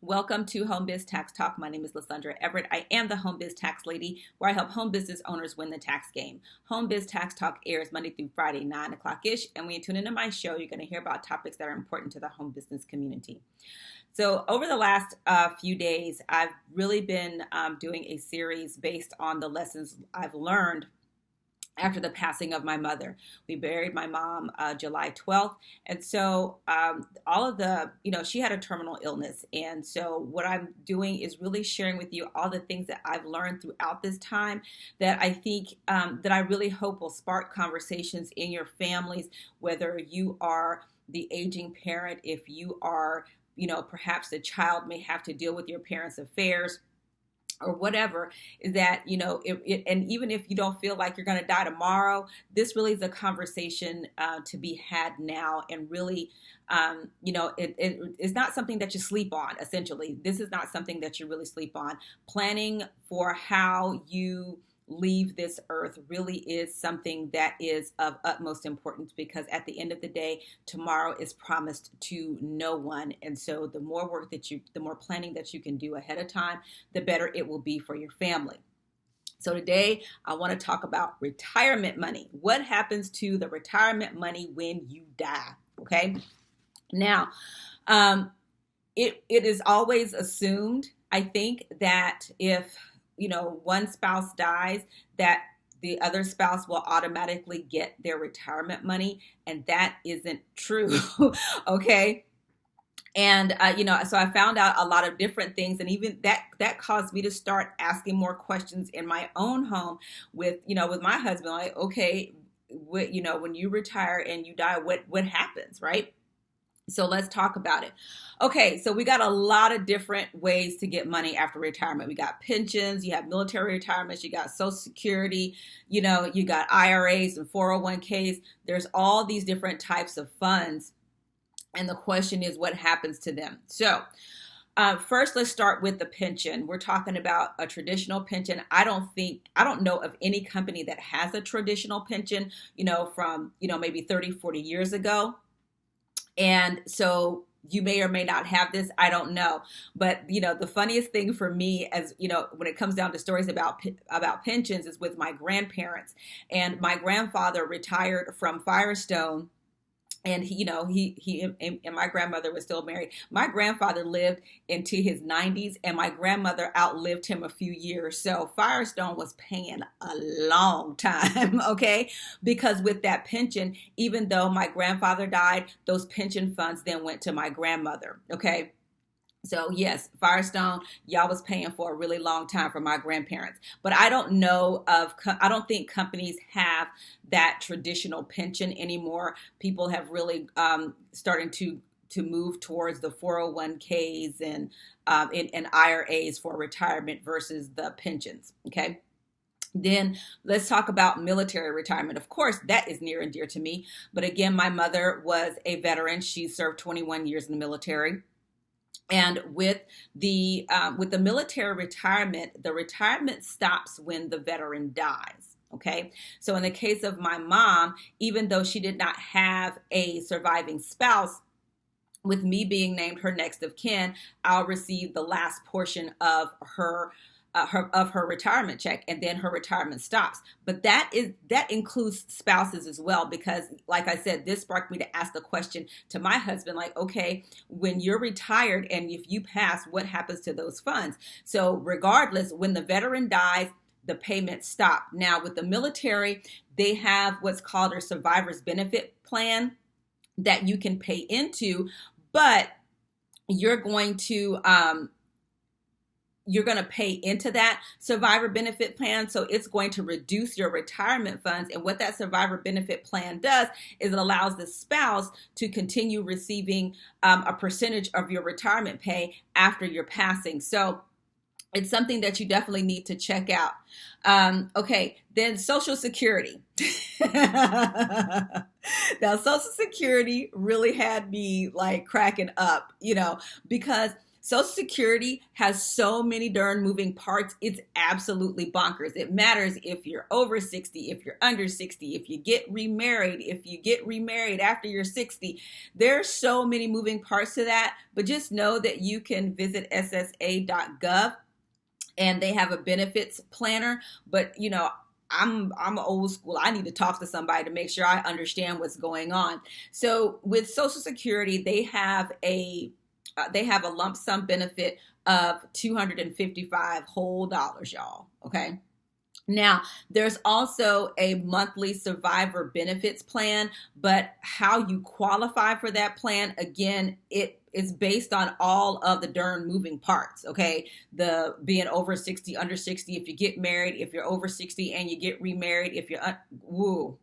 Welcome to Home Biz Tax Talk. My name is Lysandra Everett. I am the Home Biz Tax Lady, where I help home business owners win the tax game. Home Biz Tax Talk airs Monday through Friday, 9 o'clock-ish, and when you tune into my show, you're going to hear about topics that are important to the home business community. So over the last few days, I've really been doing a series based on the lessons I've learned after the passing of my mother. We buried my mom July 12th. And so all of the, she had a terminal illness. And so what I'm doing is really sharing with you all the things that I've learned throughout this time that I think that I really hope will spark conversations in your families, whether you are the aging parent, if you are, perhaps the child may have to deal with your parents' affairs, or whatever, is that, and even if you don't feel like you're going to die tomorrow, this really is a conversation to be had now. And really, it's not something that you sleep on, essentially. This is not something that you really sleep on. Planning for how you leave this earth really is something that is of utmost importance, because at the end of the day, tomorrow is promised to no one. And so the more planning that you can do ahead of time, the better it will be for your family. So today I want to talk about retirement money. What happens to the retirement money when you die? Okay. Now, it is always assumed, I think, that if one spouse dies, that the other spouse will automatically get their retirement money. And that isn't true. Okay. And, so I found out a lot of different things. And even that caused me to start asking more questions in my own home with my husband, like, okay, when you retire and you die, what happens, right? So let's talk about it. Okay, so we got a lot of different ways to get money after retirement. We got pensions, you have military retirements, you got Social Security, you got IRAs and 401Ks. There's all these different types of funds. And the question is, what happens to them? So first, let's start with the pension. We're talking about a traditional pension. I don't know of any company that has a traditional pension, from, maybe 30, 40 years ago. And so you may or may not have this. I don't know. But, the funniest thing for me, as when it comes down to stories about pensions, is with my grandparents. And my grandfather retired from Firestone. And he and my grandmother was still married. My grandfather lived into his 90s, and my grandmother outlived him a few years. So Firestone was paying a long time, okay? Because with that pension, even though my grandfather died, those pension funds then went to my grandmother, okay? So yes, Firestone, y'all was paying for a really long time for my grandparents. But I don't think companies have that traditional pension anymore. People have really starting to move towards the 401Ks and IRAs for retirement versus the pensions. Okay. Then let's talk about military retirement. Of course, that is near and dear to me. But again, my mother was a veteran. She served 21 years in the military. And with the military retirement, the retirement stops when the veteran dies. Okay. So in the case of my mom, even though she did not have a surviving spouse, with me being named her next of kin, I'll receive the last portion of her retirement check, and then her retirement stops. But that includes spouses as well, because like I said, this sparked me to ask the question to my husband, like, okay, when you're retired and if you pass, what happens to those funds? So regardless, when the veteran dies, the payments stop. Now with the military, they have what's called a survivor's benefit plan that you can pay into, but you're going to pay into that survivor benefit plan. So it's going to reduce your retirement funds. And what that survivor benefit plan does is it allows the spouse to continue receiving a percentage of your retirement pay after your passing. So it's something that you definitely need to check out. Okay, then Social Security. Now, Social Security really had me like cracking up, because Social Security has so many darn moving parts. It's absolutely bonkers. It matters if you're over 60, if you're under 60, if you get remarried, if you get remarried after you're 60. There's so many moving parts to that, but just know that you can visit ssa.gov and they have a benefits planner. But I'm old school. I need to talk to somebody to make sure I understand what's going on. So with Social Security, they have a lump sum benefit of 255 whole dollars, y'all. Okay. Now, there's also a monthly survivor benefits plan, but how you qualify for that plan, again, it is based on all of the darn moving parts, okay? The being over 60, under 60, if you get married, if you're over 60 and you get remarried, if you're, woo.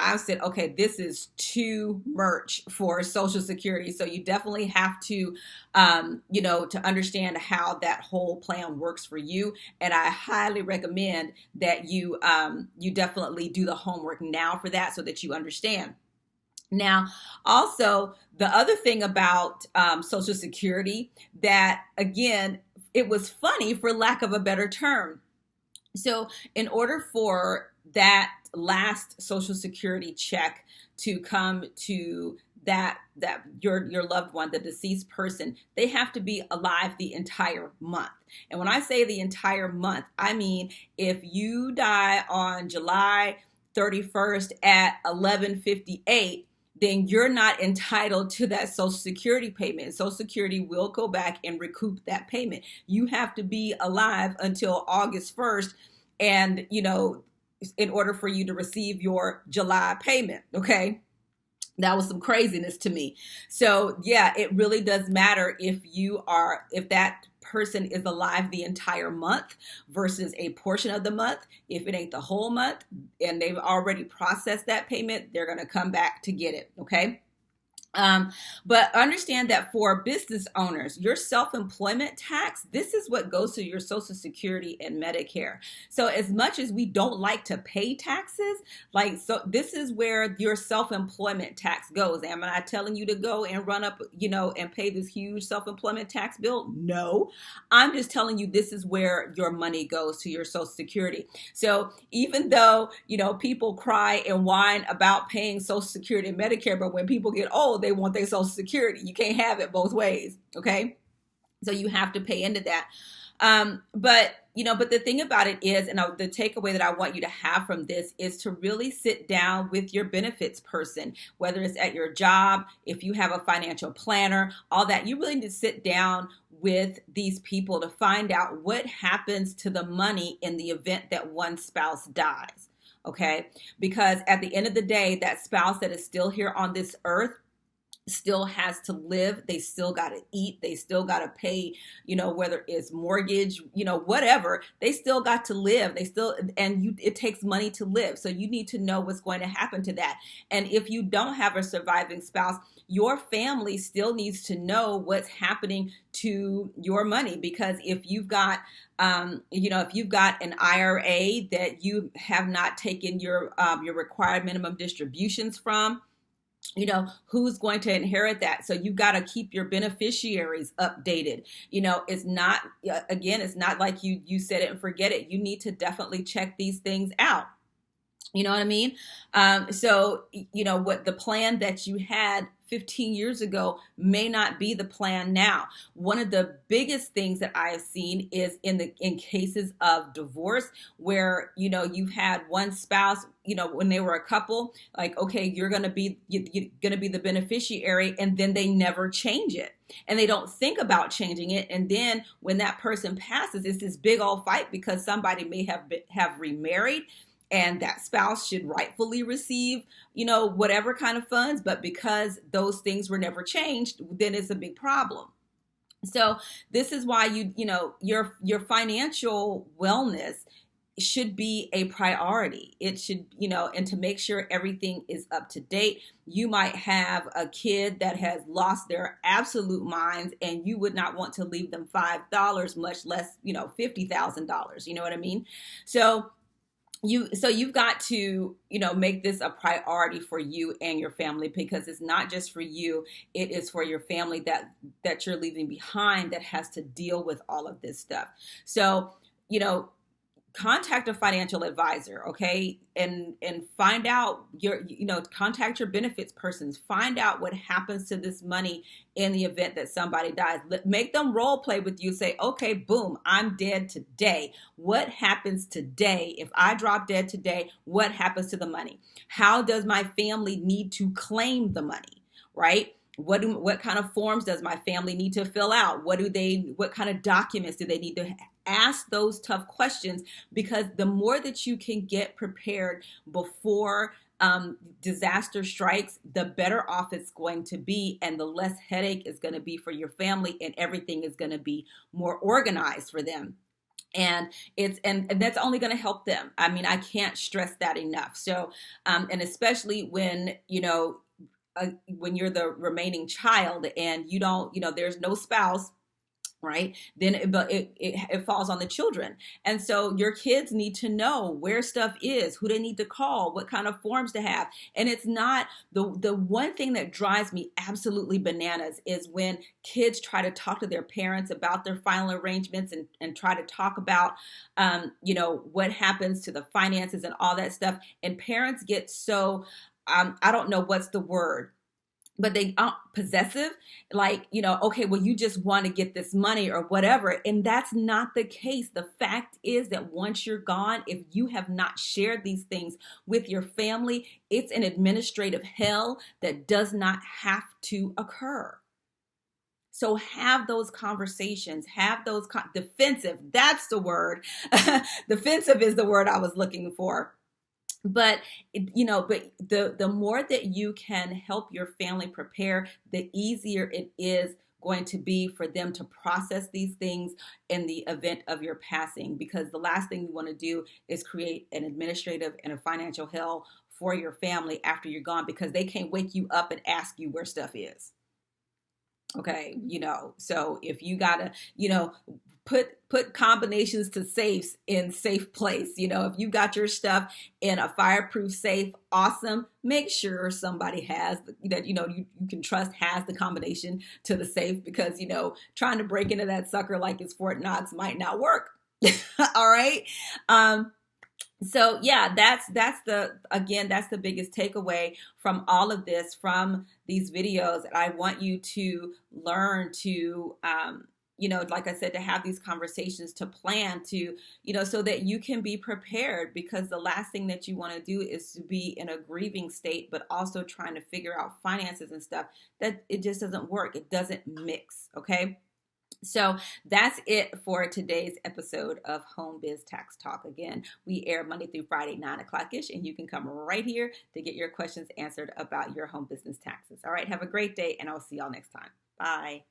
I said, okay, this is too much for Social Security. So you definitely have to, to understand how that whole plan works for you. And I highly recommend that you definitely do the homework now for that so that you understand. Now, also, the other thing about Social Security that, again, it was funny for lack of a better term. So in order for that last Social Security check to come to that your loved one, the deceased person, they have to be alive the entire month. And when I say the entire month, I mean if you die on July 31st at 11:58, then you're not entitled to that Social Security payment. Social Security will go back and recoup that payment. You have to be alive until August 1st, and in order for you to receive your July payment. Okay. That was some craziness to me. So yeah, it really does matter if that person is alive the entire month versus a portion of the month. If it ain't the whole month and they've already processed that payment, they're going to come back to get it. Okay. But understand that for business owners, your self-employment tax, this is what goes to your Social Security and Medicare. So as much as we don't like to pay taxes, this is where your self-employment tax goes. Am I telling you to go and run up, and pay this huge self-employment tax bill? No, I'm just telling you this is where your money goes, to your Social Security. So even though, people cry and whine about paying Social Security and Medicare, but when people get old, they want their Social Security. You can't have it both ways. Okay. So you have to pay into that. But the thing about it is, and the takeaway that I want you to have from this is to really sit down with your benefits person, whether it's at your job, if you have a financial planner, all that. You really need to sit down with these people to find out what happens to the money in the event that one spouse dies. Okay. Because at the end of the day, that spouse that is still here on this earth still has to live. They still got to eat. They still got to pay, whether it's mortgage, whatever, they still got to live. It takes money to live. So you need to know what's going to happen to that. And if you don't have a surviving spouse, your family still needs to know what's happening to your money, because if you've got if you've got an IRA that you have not taken your required minimum distributions from, who's going to inherit that? So you've got to keep your beneficiaries updated. It's not, again, it's not like you set it and forget it. You need to definitely check these things out. You know what I mean? What the plan that you had 15 years ago may not be the plan now. One of the biggest things that I have seen is in cases of divorce where, you've had one spouse, when they were a couple, like, okay, you're going to be the beneficiary, and then they never change it. And they don't think about changing it. And then when that person passes, it's this big old fight because somebody may have remarried, and that spouse should rightfully receive, whatever kind of funds. But because those things were never changed, then it's a big problem. So this is why your financial wellness should be a priority. It should, and to make sure everything is up to date. You might have a kid that has lost their absolute minds, and you would not want to leave them $5, much less, $50,000. You know what I mean? So you've got to, make this a priority for you and your family, because it's not just for you, it is for your family that you're leaving behind that has to deal with all of this stuff. So, you know, contact a financial advisor, okay, and find out contact your benefits persons, find out what happens to this money in the event that somebody dies. Make them role play with you. Say, okay, boom, I'm dead today. What happens today? If I drop dead today, what happens to the money? How does my family need to claim the money, right? What kind of forms does my family need to fill out? What kind of documents do they need to ask? Those tough questions, because the more that you can get prepared before disaster strikes, the better off it's going to be, and the less headache is going to be for your family, and everything is going to be more organized for them. And and that's only going to help them. I mean, I can't stress that enough. So and especially when you're the remaining child and you don't, there's no spouse, right? Then it falls on the children. And so your kids need to know where stuff is, who they need to call, what kind of forms to have. And it's not the one thing that drives me absolutely bananas is when kids try to talk to their parents about their final arrangements, and try to talk about what happens to the finances and all that stuff. And parents get so I don't know what's the word, but they aren't possessive, like, okay, well, you just want to get this money or whatever. And that's not the case. The fact is that once you're gone, if you have not shared these things with your family, it's an administrative hell that does not have to occur. So have those conversations, have those defensive, that's the word. Defensive is the word I was looking for. But the more that you can help your family prepare, the easier it is going to be for them to process these things in the event of your passing, because the last thing we want to do is create an administrative and a financial hell for your family after you're gone, because they can't wake you up and ask you where stuff is. Okay, so if you gotta, put combinations to safes in safe place. If you got your stuff in a fireproof safe, awesome. Make sure somebody has that, you can trust, has the combination to the safe, because trying to break into that sucker like it's Fort Knox might not work. All right. So yeah, that's the biggest takeaway from all of this, from these videos. And I want you to learn to, like I said, to have these conversations, to plan, to, so that you can be prepared, because the last thing that you want to do is to be in a grieving state, but also trying to figure out finances and stuff. That it just doesn't work. It doesn't mix. Okay. So that's it for today's episode of Home Biz Tax Talk. Again, we air Monday through Friday, 9 o'clock-ish, and you can come right here to get your questions answered about your home business taxes. All right, have a great day, and I'll see y'all next time. Bye.